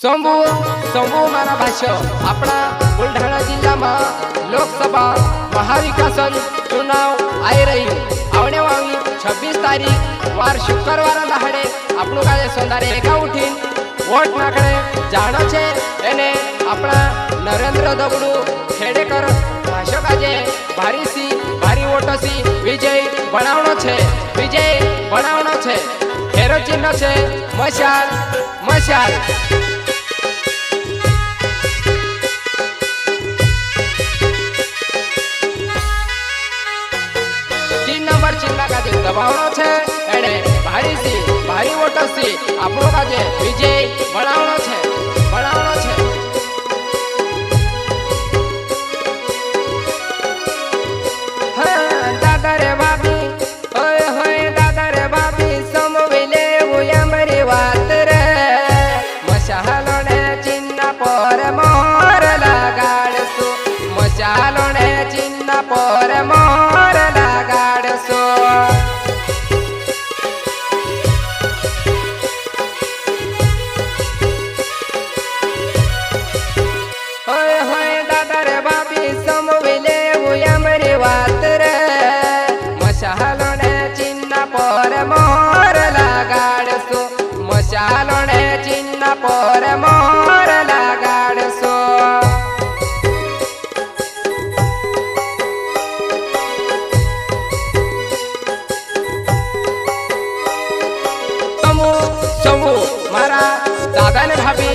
शंभू शंभू मारा भाष्य अपना बुलढाणा जिल्हा में लोकसभा महाविकासन चुनाव आई रही आवने वाली 26 तारीख वार शुक्रवार दहाड़े आपणु काजे सोंदारे एका उठीन वोट नाखणे जाणो छे एने अपना नरेंद्र दबड़ू खेडेकर भाष्य काजे भारीसी भारी वोटोसी विजय बनावणो छे हेरो चिन्ह छे मशाल मशाल 3 नंबर चिन्ह काजे दबावणो छे एने भारीसी भारी वोटोसी आपणो काजे विजय बनावणो छे दादा रे बाबी ओए होए दादा रे बाबी समविले हुया मरी वात रे मशालोने चिन्ह पर मोर लगाड़सु मशालोने चिन्ह पर मोर लगाड़सु ओए होए दादा रे बाबी समविले हुया मरी वात रे मशालोने चिन्ह पर मोर लगाड़सु मशालोने चिन्ह पर मोर लगाड़सु समू मारा दादा ने भाभी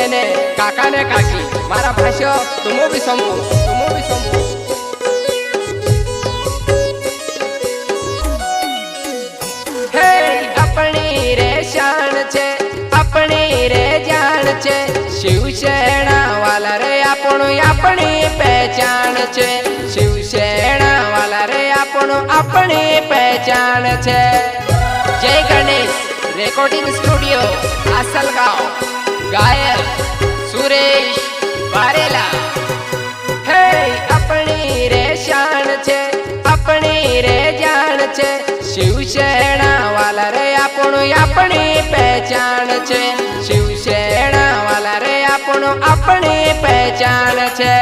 एने काका ने काकी मारा भाष्य तुमो भी समू अपनी रे शान छे अपनी रे जान छे शिवसेना वाला रे आपणो अपनी पहचान छे शिवसेना वाला रे आपणो अपनी पहचान छे। जय गणेश रेकॉर्डिंग स्टूडियो आसलगांव गायक सुरेश बारेला हे अपनी रे शान छे अपनी रे जान छे शिवसेना वाला रे आपणो अपनी पहचान छे शिवसेना वाला रे आपणो अपनी पहचान छे।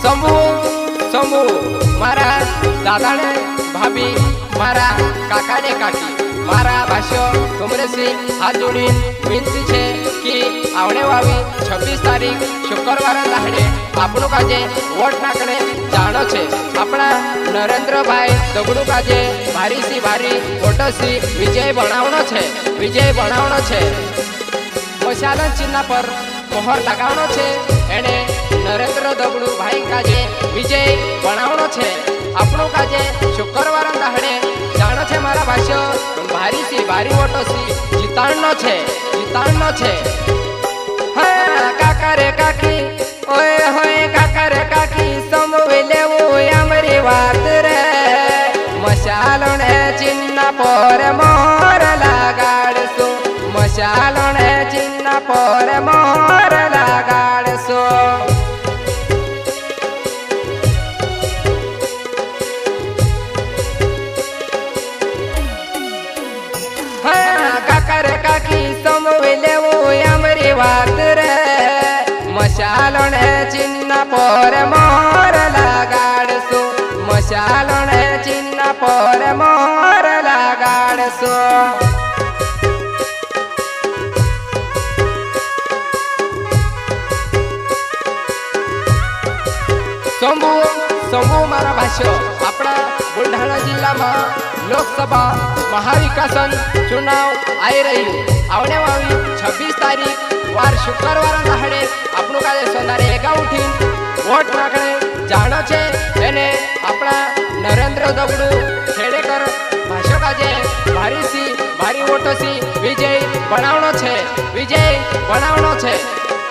शंभू शंभू मारा दादा ने भाभी मारा काका ने काकी मारा भाष्य तुमरेसी हाथ जोड़ी विनती छे कि आवने वाली 26 तारीख शुक्रवार दहाड़े आपणो काजे वोट नाखणे जाणो छे अपना नरेंद्र भाई दबड़ू काजे भारीसी भारी वोटोसी विजय बनावणो छे मशालन चिन्ह पर मोहर लगावणो छे एने नरेंद्र दबड़ू भाई काजे विजय बनावणो छे आपणो काजे शुक्रवार दहाड़े जाणो छे मारा भाष्य भारीसी भारी वोटोसी जीताणनो छे हाँ काका रे काकी ओए होए काका रे काकी समविले हुया मरी वात रे मशालोने चिन्ह पर मोर लगाड़सु मशालोने चिन्ह पर मोर लगाड़सु काका रे काकी समविले हुया मरी वात रे मशालोने चिन्ह पर मोर लगाड़सु मशालोने चिन्ह पर मोर लगाड़सु। शंभू शंभू मारा भाष्य अपना बुलढाणा जिल्हा में लोकसभा महाविकासन चुनाव आई रही आवने वाली 26 तारीख वार शुक्रवार दहाड़े आपणु काजे सोंदारे एका उठीन वोट नाखणे जाणो छे एने अपना नरेंद्र दबड़ू खेडेकर भाष्य काजे भारीसी भारी वोटोसी विजय बनावणो छे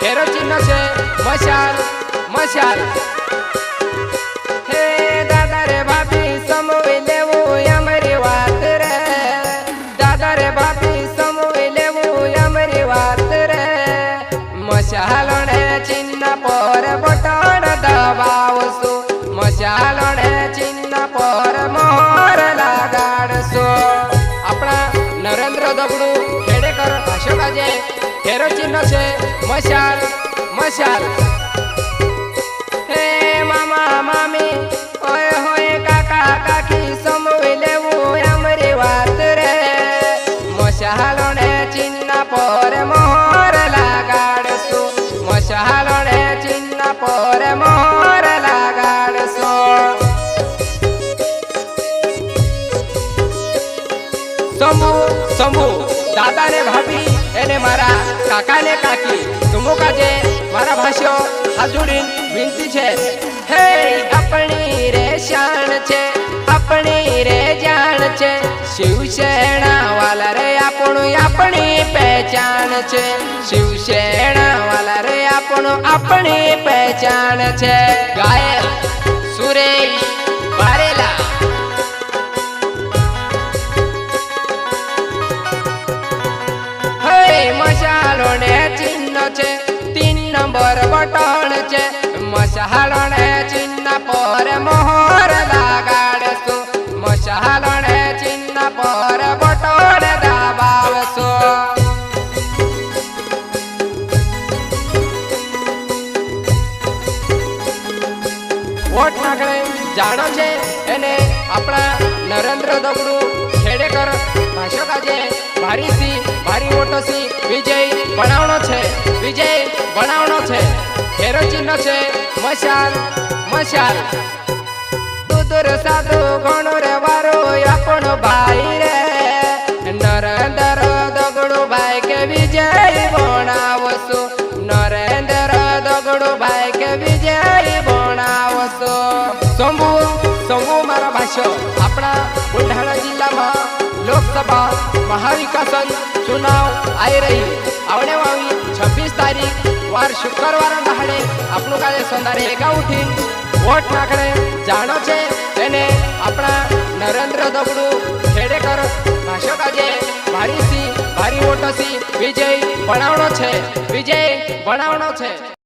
हेरो चिन्ह छे मशाल हे दादा रे भाभी समविले हुया मरी वात रे दादा रे भाभी समविले हुया मरी वात रे मशालोने चिन्ह पर बटन दबावसु मशालोने चिन्ह पर मोहर लगाड़सु अपना नरेंद्र दबड़ू खेडेकर भाष्य काजे हेरो चिन्ह छे मशाल मशाल। हे मामा मामी ओए होए काका काकी समवी लेवुं अमरी वात रे। मशालोने चिन्ह पर मोहर लगाड़सु मशालोने चिन्ह पर मोहर लगाड़सु। शंभू शंभू दादा ने भाभी एने मारा काका ने काकी तुमो काजे मारा भाष्यो हाथ जोड़ीन विनती छे। हे अपनी रे शान छे अपनी रे जान छे शिवसेना वाला रे आपणु अपनी पहचान छे शिवसेना वाला रे आपणु अपनी पहचान छे। गायक सुरेश बारेला। मशालो ने चिन्ह छे 3 नंबर बटन छे मशालो ने चिन्ह पर मोहर लगाड़सु मशालो ने चिन्ह पर बटन दबावसु। वोट नाखणे जाणो छे एने आपणा नरेंद्र दगड़ू खेडेकर भाषो काजे भारी सी भारी वोटो सी विजय बनावनो छे विजय बनावनो छे। हेरो चिन्ह छे मशाल मशाल। दूर साधु घणो रे वारो आपणो भाई रे नरेंद्र दगड़ू भाई के विजय बनावसु नरेंद्र दगड़ू भाई के विजय बनावसु। शंभू शंभू मारा भाषो अपना बुलढाणा जिल्ला में लोकसभा महाविकासन चुनाव आई रही आवने वाली 26 तारीख वार शुक्रवार दहाड़े आपणु काले संधारे एका उठी वोट नाखणे जाणो छे तेने अपना नरेंद्र दगड़ू खेडेकर भाषो काजे भारी सी भारी वोटो सी विजय बनावनो छे विजय बनावनो छे।